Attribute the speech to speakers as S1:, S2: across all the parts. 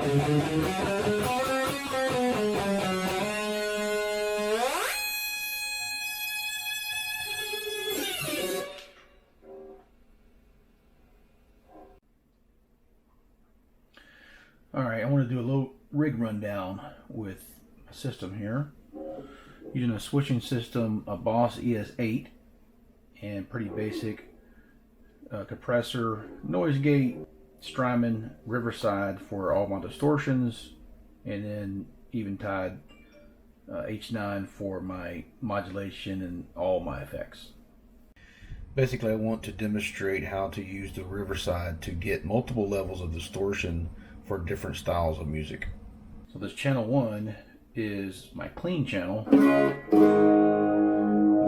S1: Alright, I want to do a little rig rundown with a system here. Using a switching system, a Boss ES8, and pretty basic compressor, noise gate, Strymon Riverside for all my distortions, and then Eventide H9 for my modulation and all my effects. Basically, I want to demonstrate how to use the Riverside to get multiple levels of distortion for different styles of music. So this channel 1 is my clean channel.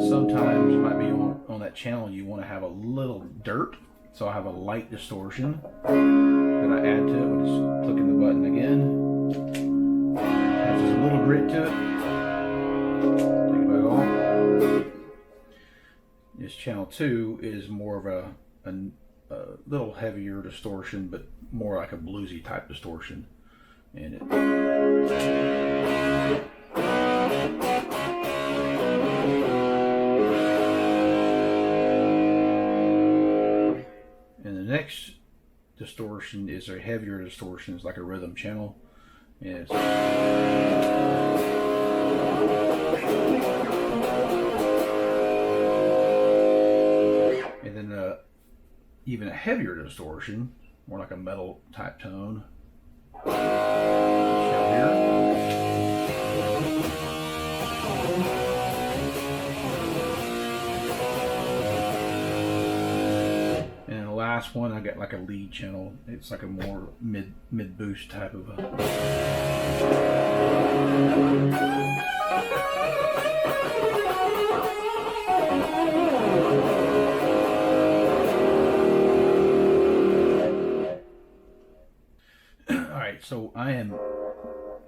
S1: Sometimes you might be on that channel you want to have a little dirt, so I have a Lite Distortion that I add to it with just clicking the button again. Has just a little grit to it. Take it back off. This channel 2 is more of a little heavier distortion, but more like a bluesy type distortion. And the next distortion is a heavier distortion. It's like a rhythm channel. And then even a heavier distortion, more like a metal type tone. And the last one, I got like a lead channel. It's like a more mid boost type of So I am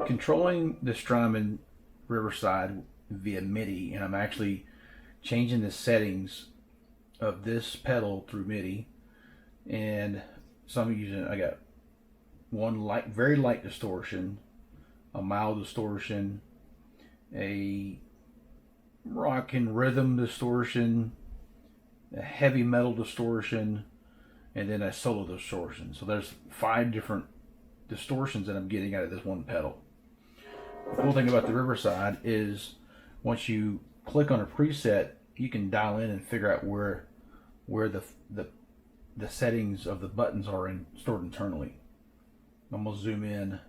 S1: controlling the Strymon Riverside via Midi, and I'm actually changing the settings of this pedal through Midi. And so I'm using, I got one very light distortion, a mild distortion, a rock and rhythm distortion, a heavy metal distortion, and then a solo distortion. So there's 5 different distortions that I'm getting out of this one pedal. The cool thing about the Riverside is once you click on a preset, you can dial in and figure out where the settings of the buttons are stored internally. I'm gonna zoom in,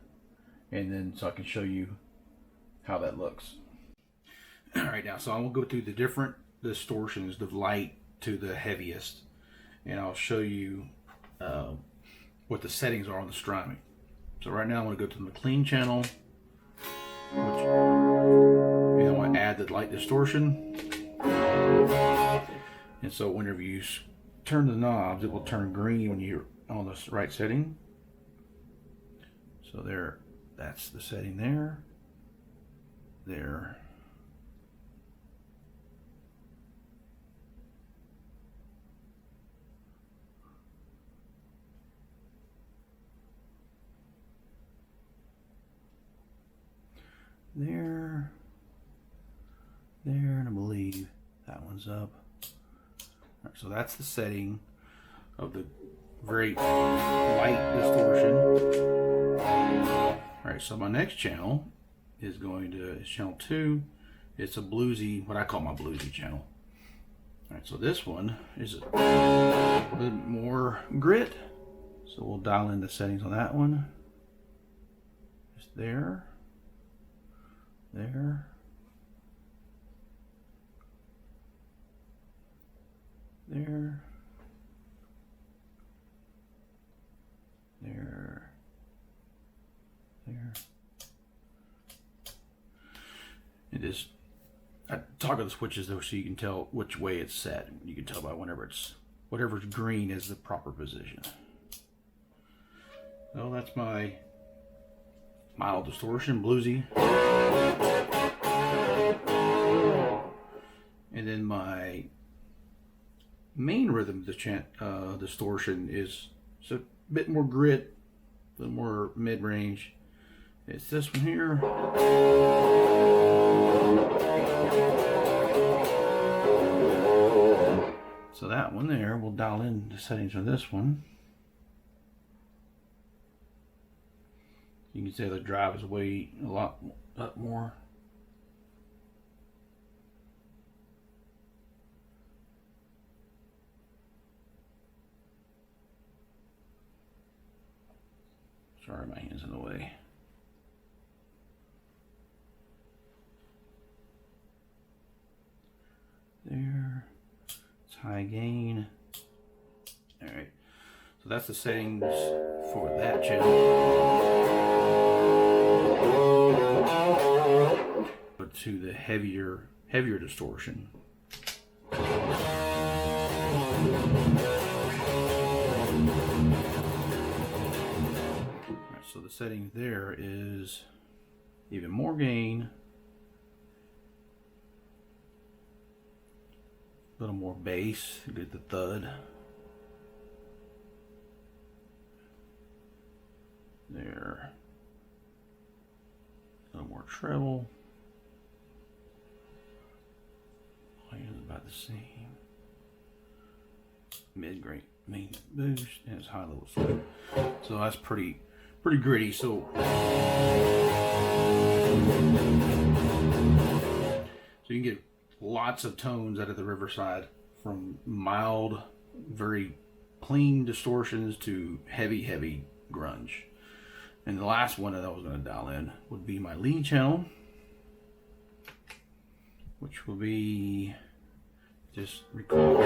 S1: and then so I can show you how that looks. All right, now so I'm gonna go through the different distortions, the light to the heaviest, and I'll show you what the settings are on the Strymon. So right now I'm going to go to the clean channel, which I want to add the Lite Distortion. And so whenever you turn the knobs, it will turn green when you're on the right setting. So there, that's the setting there. There. There, and I believe that one's up. All right, so that's the setting of the very light distortion. All right, so my next channel is channel 2. It's a bluesy, what I call my bluesy channel. All right, so this one is a little bit more grit. So we'll dial in the settings on that one. Just there. There. There. There. There. It is. I talk of the switches though, so you can tell which way it's set. You can tell by whatever's green is the proper position. So that's my mild distortion, bluesy. And then my main rhythm distortion is a bit more grit, a little more mid-range. It's this one here. So that one there, we'll dial in the settings on this one. You can see the drive is way a lot up more. Sorry, my hand's in the way. There. It's high gain. Alright. So that's the settings for that channel. But to the heavier distortion. So the setting there is even more gain, a little more bass, you get the thud. There, a little more treble. Volume is about the same. Mid-grade main boost and it's high level swing. So that's pretty gritty. So you can get lots of tones out of the Riverside, from mild, very clean distortions to heavy grunge. And the last one that I was going to dial in would be my lead channel, which will be just record.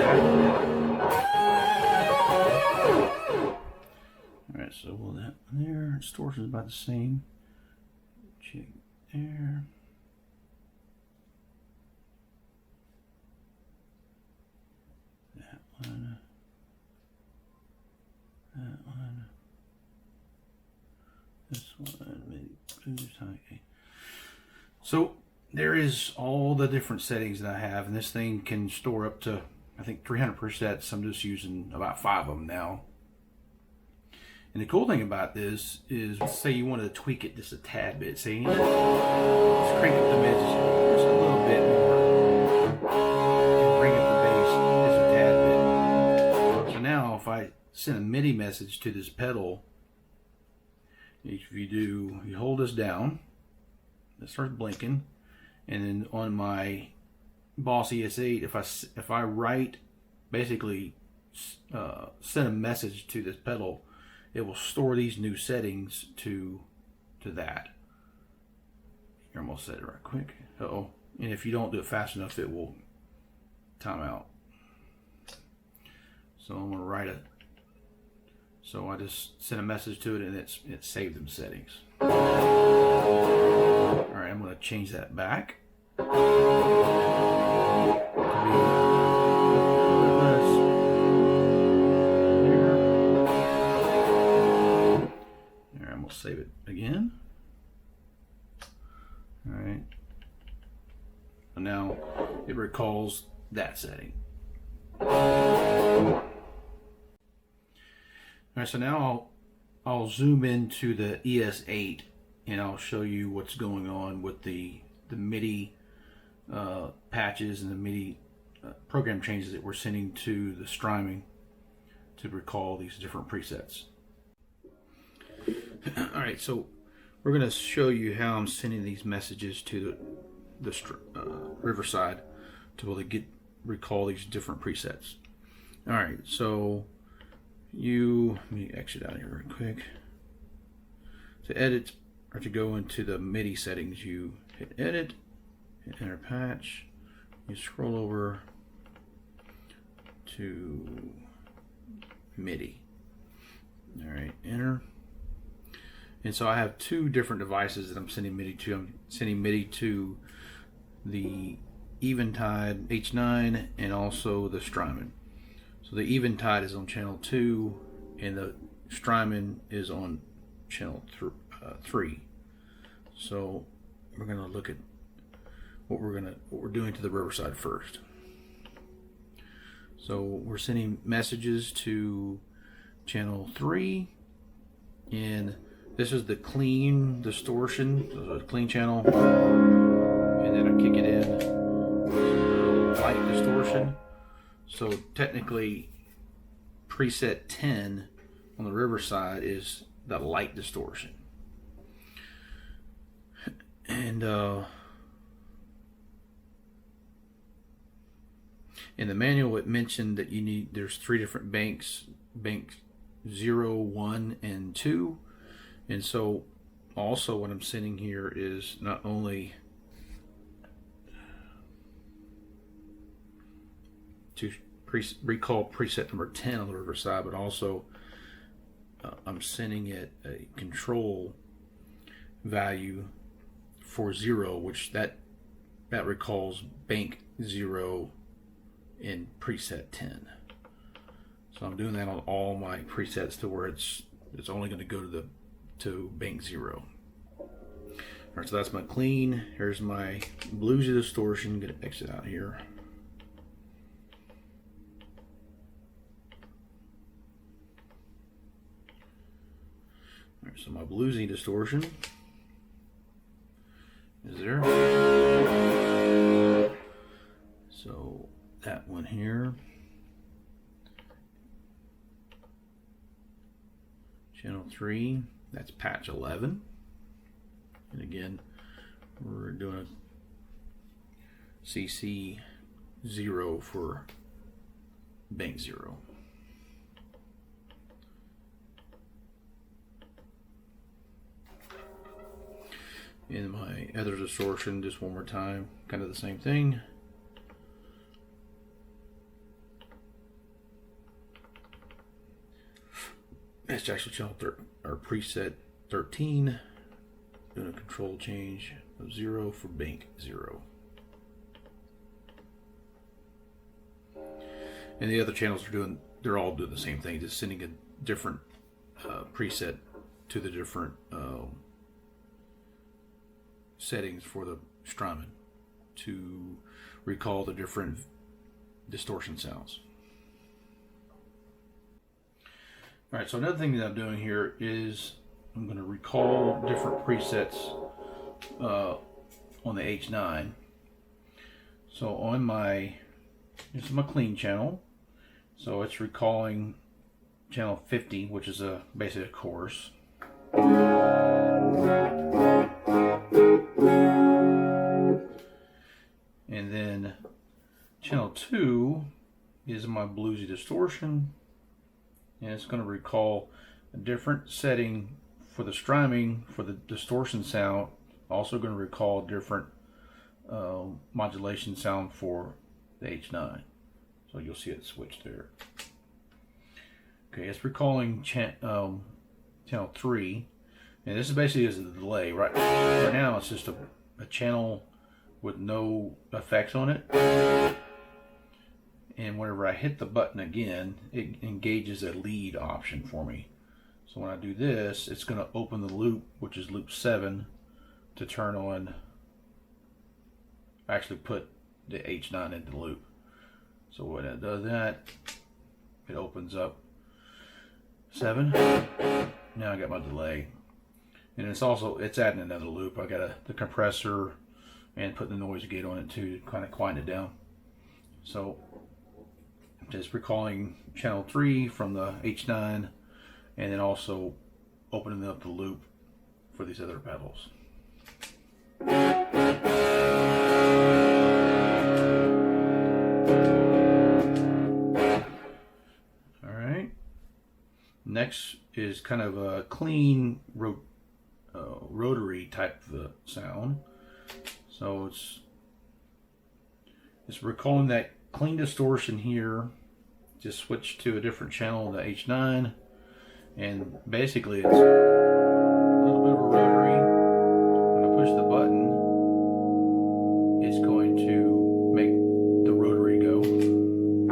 S1: Alright, so will that one there, distortion is about the same. Check there. That one. That one. This one, maybe boost, okay. So there is all the different settings that I have, and this thing can store up to, I think, 300 presets. I'm just using about 5 of them now. And the cool thing about this is, let's say you want to tweak it just a tad bit. See, let's crank up the mids just a little bit more, and bring up the bass just a tad bit. So now, if I send a MIDI message to this pedal, if you hold this down, it starts blinking, and then on my Boss ES8, if I write, basically send a message to this pedal, it will store these new settings to that. Here, I'm gonna set it right quick. Uh-oh. And if you don't do it fast enough, it will time out. So I'm gonna write it. So I just sent a message to it, and it saved them settings. All right, I'm gonna change that back. Save it again. All right. And now it recalls that setting. All right, so now I'll zoom into the ES8 and I'll show you what's going on with the MIDI patches and the MIDI program changes that we're sending to the Strymon to recall these different presets. All right, so we're going to show you how I'm sending these messages to the Riverside to be able to recall these different presets. All right, so let me exit out of here real quick. To edit or to go into the MIDI settings, you hit edit, hit enter patch, you scroll over to MIDI. All right, enter. And so I have 2 different devices that I'm sending MIDI to. I'm sending MIDI to the Eventide H9 and also the Strymon. So the Eventide is on channel 2 and the Strymon is on channel 3. So we're going to look at what we're doing to the Riverside first. So we're sending messages to channel 3 in this is the clean distortion, so it's a clean channel, and then I kick it in, light distortion. So technically, preset 10 on the Riverside is the light distortion. And in the manual it mentioned that there's 3 different banks, bank 0, 1, and 2. And so also what I'm sending here is not only to recall preset number 10 on the Riverside, but also I'm sending it a control value for 0, which that recalls bank 0 in preset 10. So I'm doing that on all my presets to where it's only going to go to bank 0. All right, so that's my clean. Here's my Bluzzy Distortion. I'm going to exit out here. All right, so my Bluzzy Distortion is there. So that one here. Channel 3, that's patch 11. And again, we're doing a CC 0 for bank 0. In my other distortion, just one more time, kind of the same thing. That's actually channel or preset 13. Doing a control change of 0 for bank 0. And the other channels they're all doing the same thing, just sending a different preset to the different settings for the Strymon to recall the different distortion sounds. Alright, so another thing that I'm doing here is I'm going to recall different presets on the H9. So on this is my clean channel. So it's recalling channel 50, which is basically a chorus. And then channel 2 is my Bluzzy Distortion, and it's going to recall a different setting for the Strymon for the distortion sound. Also going to recall a different modulation sound for the H9. So you'll see it switch there. Okay, it's recalling channel 3, and this is basically as a delay. Right now it's just a channel with no effects on it, and whenever I hit the button again, it engages a lead option for me. So when I do this, it's going to open the loop, which is loop 7, to turn on, actually put the H9 into the loop. So when it does that, it opens up 7. Now I got my delay, and it's adding another loop. I got the compressor and putting the noise gate on it too to kind of quiet it down. So just recalling channel 3 from the H9, and then also opening up the loop for these other pedals. Alright, next is kind of a clean rotary type of sound. So it's recalling that clean distortion here. Just switch to a different channel, the H9, and basically it's a little bit of a rotary. When I push the button, it's going to make the rotary go. And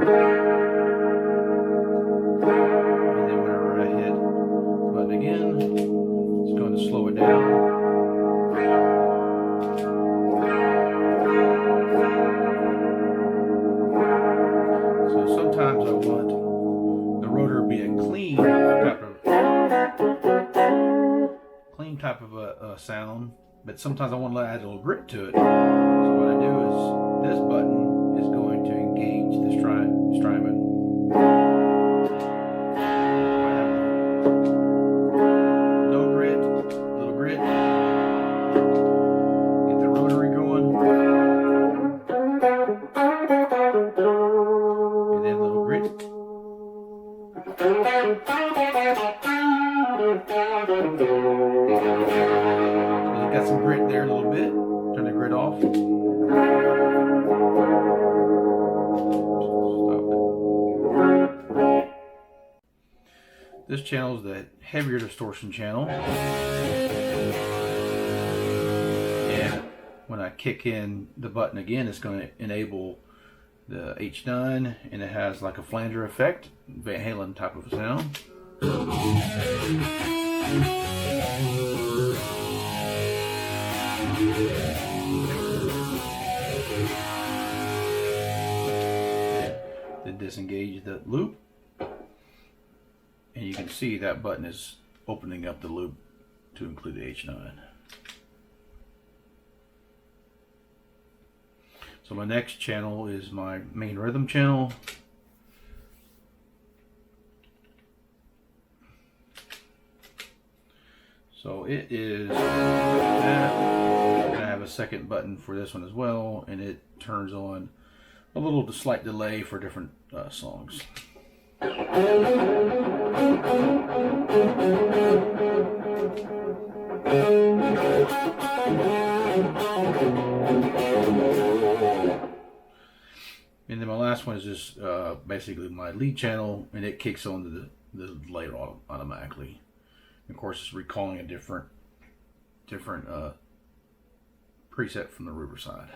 S1: then whenever I hit the button again, it's going to slow it down. Sometimes I want the rotor to be a clean type of, type of a sound, but sometimes I want to add a little grit to it. So what I do is this button is going to engage the Strymon. No grit, little grit. Get the rotary going. And then a little grit. Got some grit there a little bit. Turn the grit off. Stop it. This channel is the heavier distortion channel. And when I kick in the button again, it's going to enable the H9, and it has like a flanger effect, Van Halen type of sound. Then disengage the loop, and you can see that button is opening up the loop to include the H9. So my next channel is my main rhythm channel. So it is that. I have a second button for this one as well, and it turns on a little slight delay for different songs. And then my last one is just basically my lead channel, and it kicks on the delay automatically. Of course, it's recalling a different preset from the Riverside.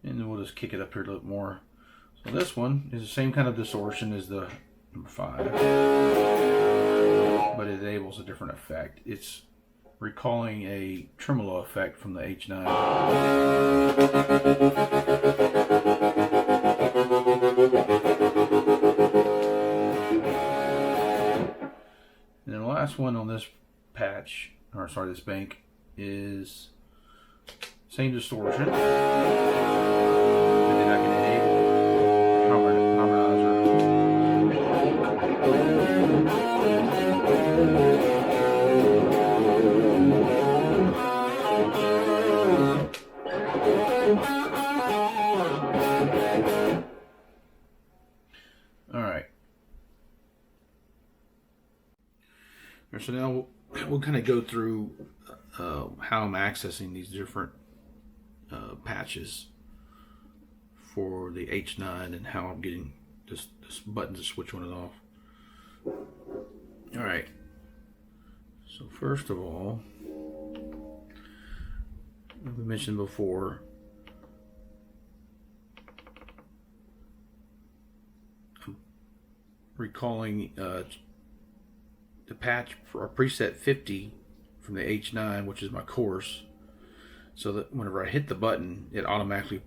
S1: And then we'll just kick it up here a little more. So this one is the same kind of distortion as the number 5, but it enables a different effect. It's recalling a tremolo effect from the H9. And then the last one on this patch, or sorry, this bank, is same distortion. And then I can enable harmonizer. All right. So now we'll kind of go through how I'm accessing these different patches for the H9 and how I'm getting this button to switch on and off. All right. So first of all, we mentioned before, I'm recalling the patch for preset 50 from the H9, which is my course, so that whenever I hit the button, it automatically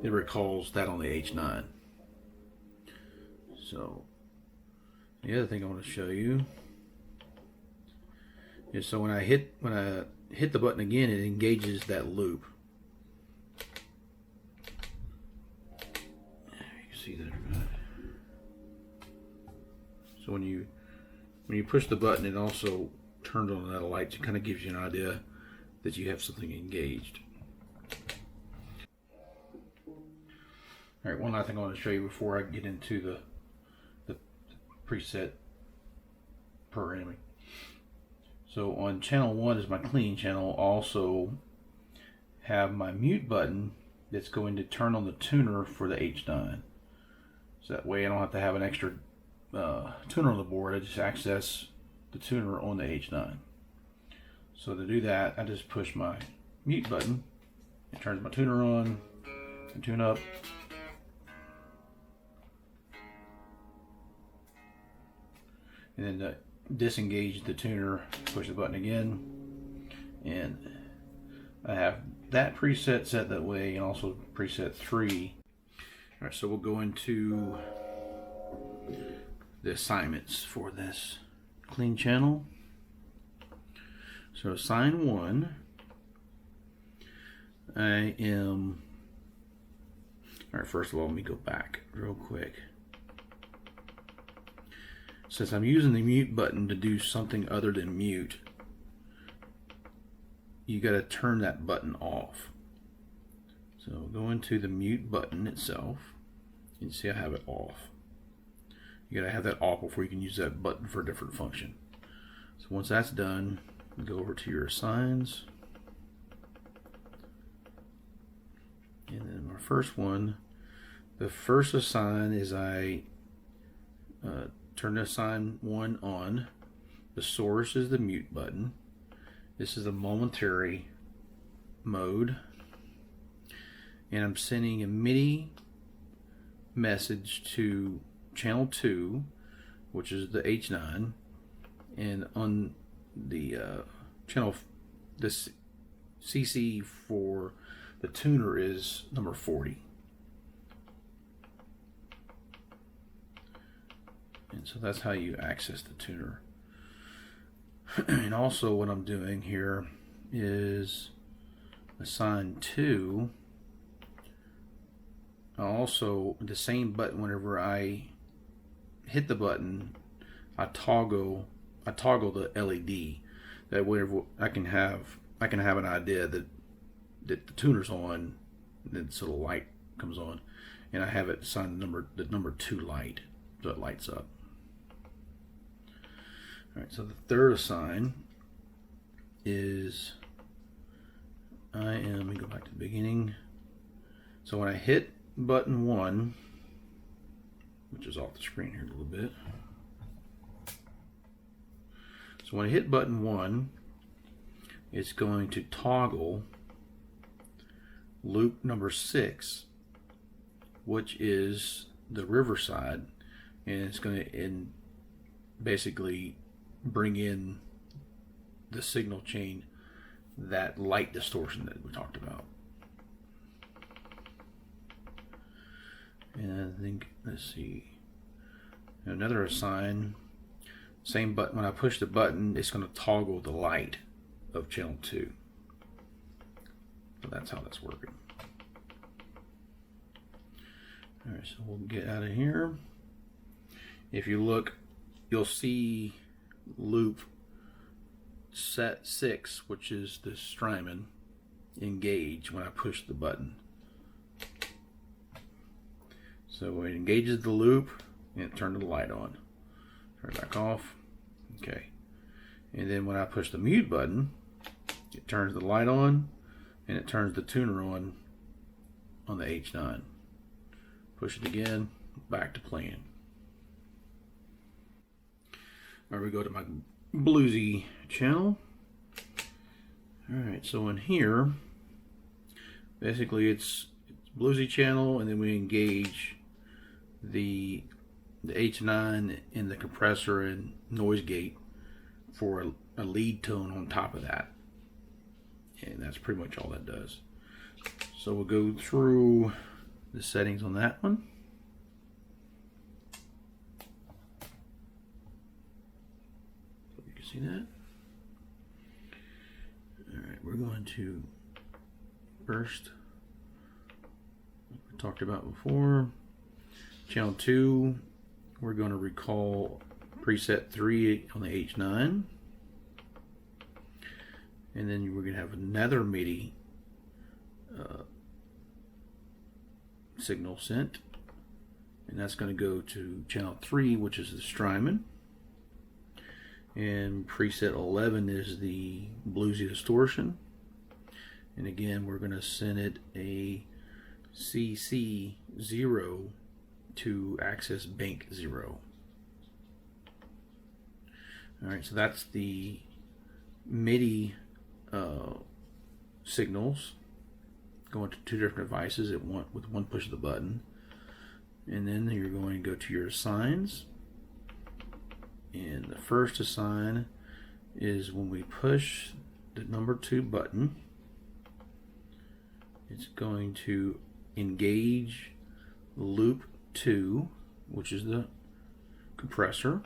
S1: it recalls that on the H9. So the other thing I want to show you is, so when I hit the button again, it engages that loop. You can see that. So when you push the button, it also turns on that light. It kind of gives you an idea that you have something engaged. All right, one last thing I want to show you before I get into the preset programming. So on channel 1 is my clean channel. Also have my mute button that's going to turn on the tuner for the H9. So that way I don't have to have an extra tuner on the board. I just access the tuner on the H9. So to do that, I just push my mute button. It turns my tuner on and tune up. And then to disengage the tuner, push the button again, and I have that preset set that way, and also preset 3. All right, so we'll go into the assignments for this clean channel. So assign 1, I am, all right, first of all, let me go back real quick. Since I'm using the mute button to do something other than mute, you got to turn that button off. So go into the mute button itself. You can see I have it off. You got to have that off before you can use that button for a different function. So once that's done, go over to your assigns. And then our first one, the first assign is I turn the assign 1 on. The source is the mute button. This is a momentary mode. And I'm sending a Midi message to channel 2, which is the H9. And on the channel, this CC for the tuner is number 40. And so that's how you access the tuner. And also what I'm doing here is assign 2. Also, the same button, whenever I hit the button, I toggle the LED. That whenever I can have an idea that the tuner's on, then so the light comes on, and I have it assigned the number 2 light, so it lights up. All right, so the third assign is let me go back to the beginning. So when I hit button 1, which is off the screen here a little bit. So when I hit button 1, it's going to toggle loop number 6, which is the Riverside, and it's going to basically bring in the signal chain, that Lite Distortion that we talked about. And I think, let's see, another assign, same button. When I push the button, it's going to toggle the light of channel 2. So that's how that's working. All right, so we'll get out of here. If you look, you'll see loop set 6, which is the Strymon, engage when I push the button. So it engages the loop and it turns the light on. Turn it back off. Okay. And then when I push the mute button, it turns the light on and it turns the tuner on the H9. Push it again, back to playing. All right, we go to my Bluzzy channel. All right, so in here, basically it's Bluzzy channel, and then we engage the H9 in the compressor and noise gate for a lead tone on top of that. And that's pretty much all that does. So we'll go through the settings on that one. So you can see that. Alright, we're going to first, like we talked about before, channel 2, we're going to recall preset 3 on the H9. And then we're going to have another Midi signal sent, and that's going to go to channel 3, which is the Strymon, and preset 11 is the Bluzzy Distortion, and again we're going to send it a CC0 to access bank 0. Alright, so that's the Midi signals going to 2 different devices with one push of the button. And then you're going to go to your assigns, and the first assign is when we push the number 2 button, it's going to engage loop 2, which is the compressor.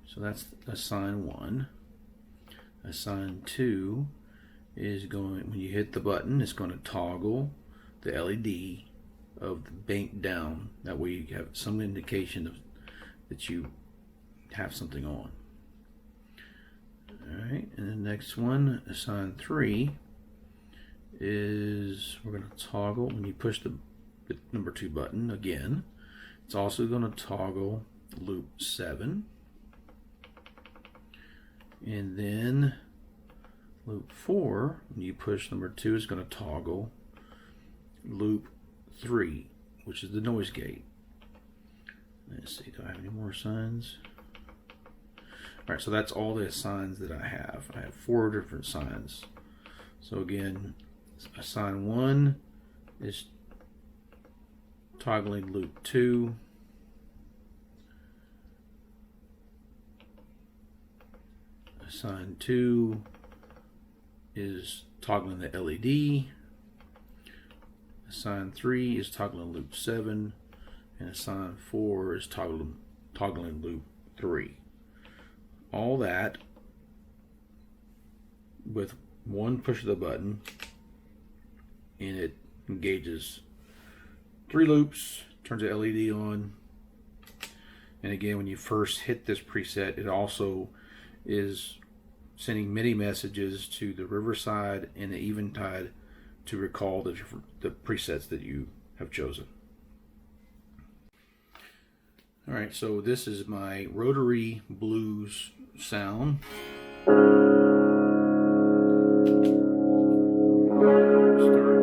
S1: So that's assign 1. Assign 2 is going, when you hit the button, it's going to toggle the LED of the bank down. That way you have some indication of that you have something on. Alright, and the next one, assign 3, is we're going to toggle when you push the number 2 button again. It's also going to toggle loop 7. And then loop 4, when you push number 2, is going to toggle loop 3, which is the noise gate. Let's see, do I have any more signs? Alright, so that's all the assigns that I have. I have 4 different signs. So again, assign 1 is toggling loop 2. Assign 2 is toggling the LED. Assign 3 is toggling loop 7. And assign 4 is toggling loop 3. All that with one push of the button, and it engages 3 loops, turns the LED on. And again, when you first hit this preset, it also is sending MIDI messages to the Riverside and the Eventide to recall the presets that you have chosen. Alright, so this is my rotary blues sound. Start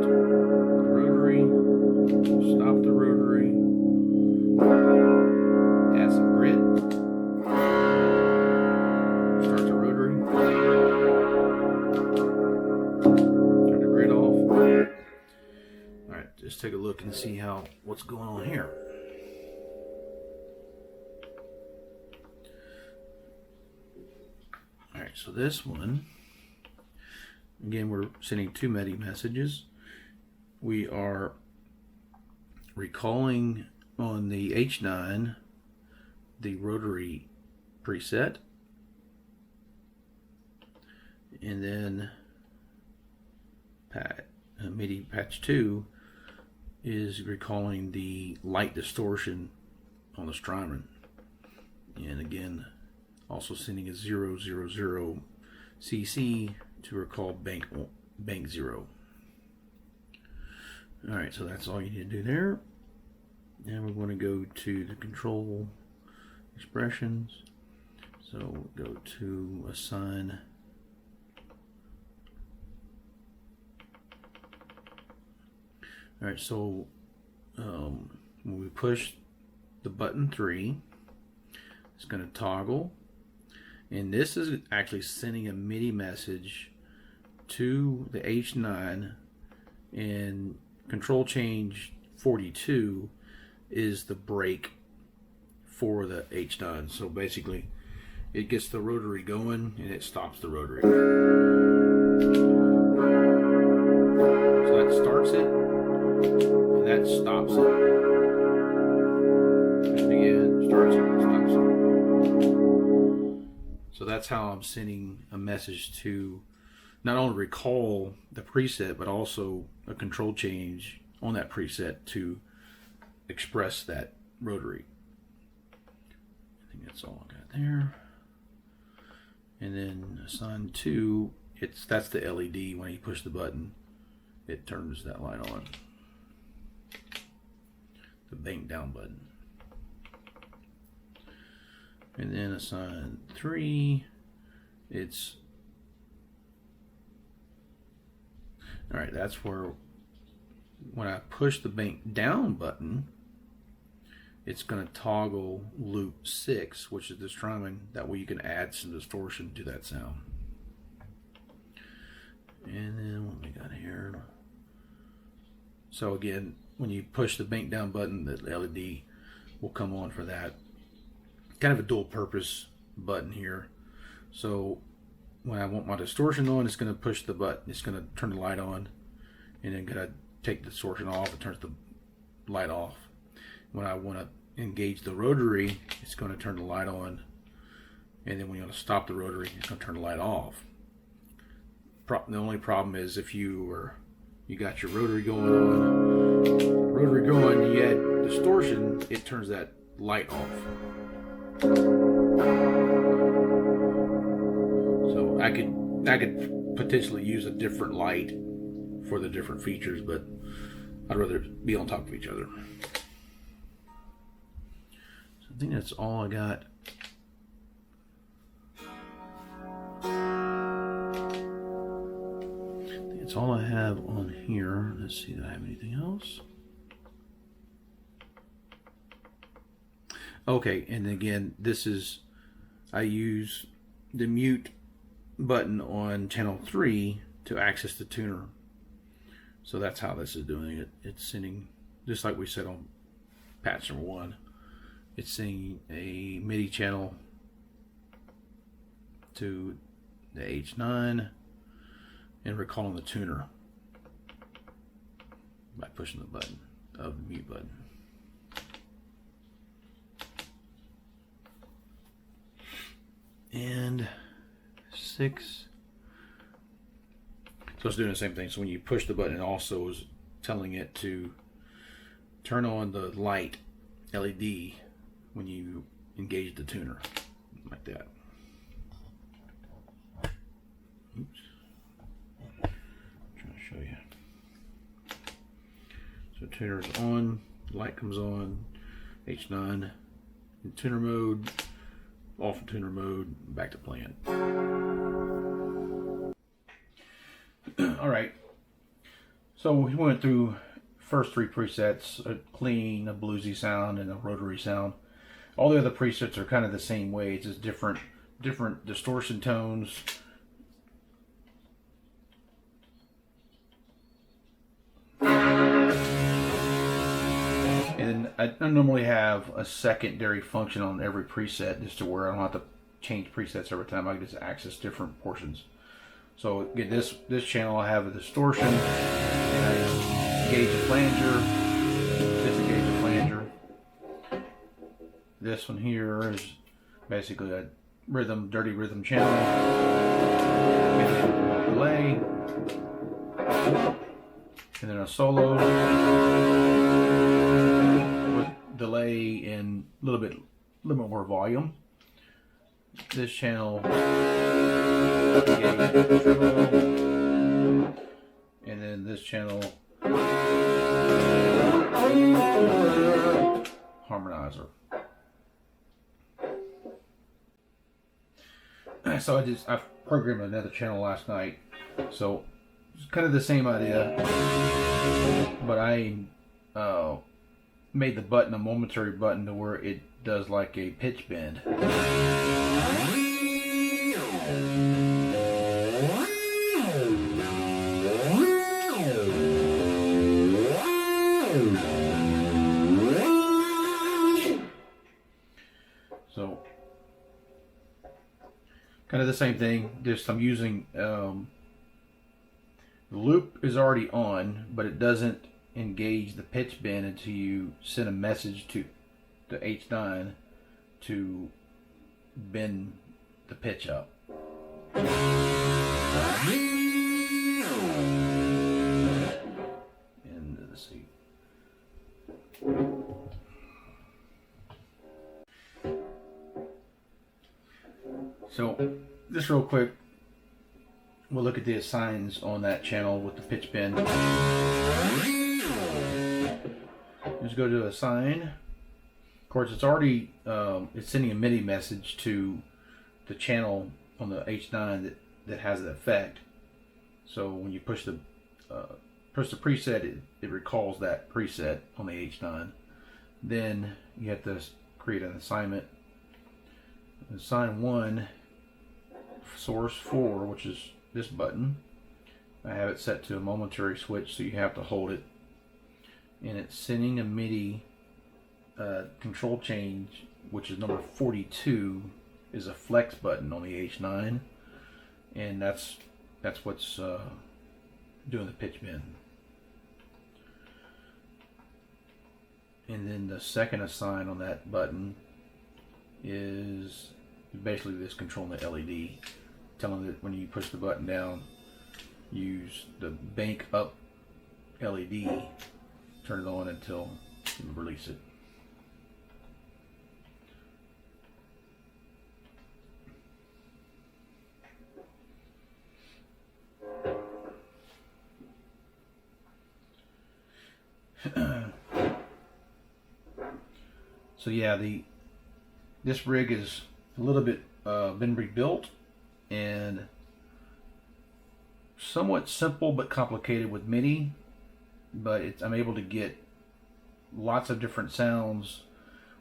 S1: the rotary, stop the rotary, add some grit, start the rotary, turn the grit off. Alright, just take a look and see what's going on here. Alright, so this one, again, we're sending 2 MIDI messages. We are recalling on the H9 the rotary preset, and then MIDI patch 2 is recalling the Lite Distortion on the Strymon, and again also sending a 000 CC to recall bank 0. Alright, so that's all you need to do there. And we're going to go to the control expressions. So go to assign. Alright, so when we push the button 3, it's going to toggle. And this is actually sending a MIDI message to the H9, and control change 42 is the break for the H9. So basically it gets the rotary going and it stops the rotary. So that starts it and that stops it. And again, starts it and stops it. So that's how I'm sending a message to not only recall the preset, but also a control change on that preset to express that rotary. I think that's all I got there. And then assign 2, that's the LED. When you push the button, it turns that light on. The bank down button. And then assign 3, it's alright, that's where when I push the bank down button, it's going to toggle loop 6, which is the Strymon. That way you can add some distortion to that sound. And then what we got here. So again, when you push the bank down button, the LED will come on for that. Kind of a dual purpose button here. So when I want my distortion on, it's going to push the button. It's going to turn the light on, and then going to take the distortion off. It turns the light off. When I want to engage the rotary, it's going to turn the light on, and then when you want to stop the rotary, it's going to turn the light off. The only problem is if you got your rotary going on, you add distortion, it turns that light off. So I could potentially use a different light for the different features, but I'd rather be on top of each other. So I think that's all I got. That's all I have on here. Let's see, do I have anything else? Okay, and again, I use the mute button on channel 3 to access the tuner. So that's how this is doing it. It's sending, just like we said on patch number 1, it's sending a MIDI channel to the H9 and recalling the tuner by pushing the button of the mute button. And 6. So it's doing the same thing. So when you push the button, it also is telling it to turn on the light LED when you engage the tuner, like that. Oops. Trying to show you. So tuner's on, light comes on, H9 in tuner mode, off in tuner mode, back to playing. Alright, so we went through first 3 presets, a clean, a bluesy sound, and a rotary sound. All the other presets are kind of the same way. It's just different distortion tones. And I normally have a secondary function on every preset just to where I don't have to change presets every time. I can just access different portions. So again, this channel I have a distortion, and I engage a flanger, disengage a flanger. This one here is basically a dirty rhythm channel. Delay, and then a solo with delay and a little bit more volume. This channel, and then this channel, harmonizer. So I programmed another channel last night, so it's kind of the same idea, but I made the button a momentary button to where it does like a pitch bend. So kind of the same thing, just I'm using the loop is already on, but it doesn't engage the pitch bend until you send a message to the H9 to bend the pitch up. And let's see. So just real quick, we'll look at the assigns on that channel with the pitch bend. Just go to assign. Of course, it's already it's sending a MIDI message to the channel on the H9 that has the effect. So when you push the preset, it recalls that preset on the H9. Then you have to create an assignment. Assign 1, source 4, which is this button. I have it set to a momentary switch, so you have to hold it. And it's sending a MIDI control change, which is number 42, is a flex button on the H9. and that's what's doing the pitch bend. And then the second assign on that button is basically this controlling the LED, telling it when you push the button down, use the bank up LED, turn it on until you release it. So yeah, this rig is a little bit been rebuilt and somewhat simple but complicated with Midi, but I'm able to get lots of different sounds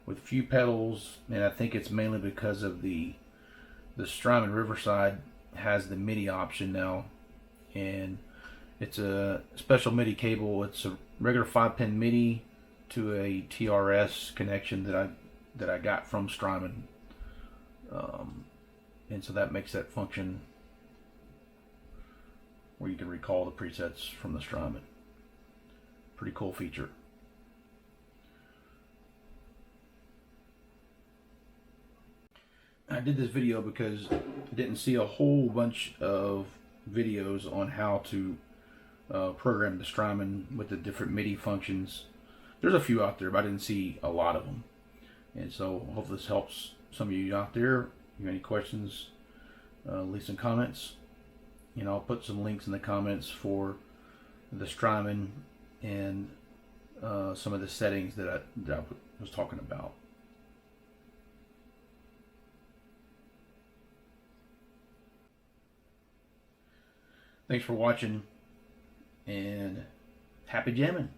S1: with few pedals, and I think it's mainly because of the Strymon Riverside has the Midi option now, and it's a special Midi cable. It's a regular 5-pin Midi to a TRS connection that I got from Strymon, and so that makes that function where you can recall the presets from the Strymon. Pretty cool feature. I did this video because I didn't see a whole bunch of videos on how to program the Strymon with the different MIDI functions. There's a few out there, but I didn't see a lot of them. And so hopefully this helps some of you out there. If you have any questions, leave some comments. And I'll put some links in the comments for the Strymon and some of the settings that I was talking about. Thanks for watching, and happy jamming.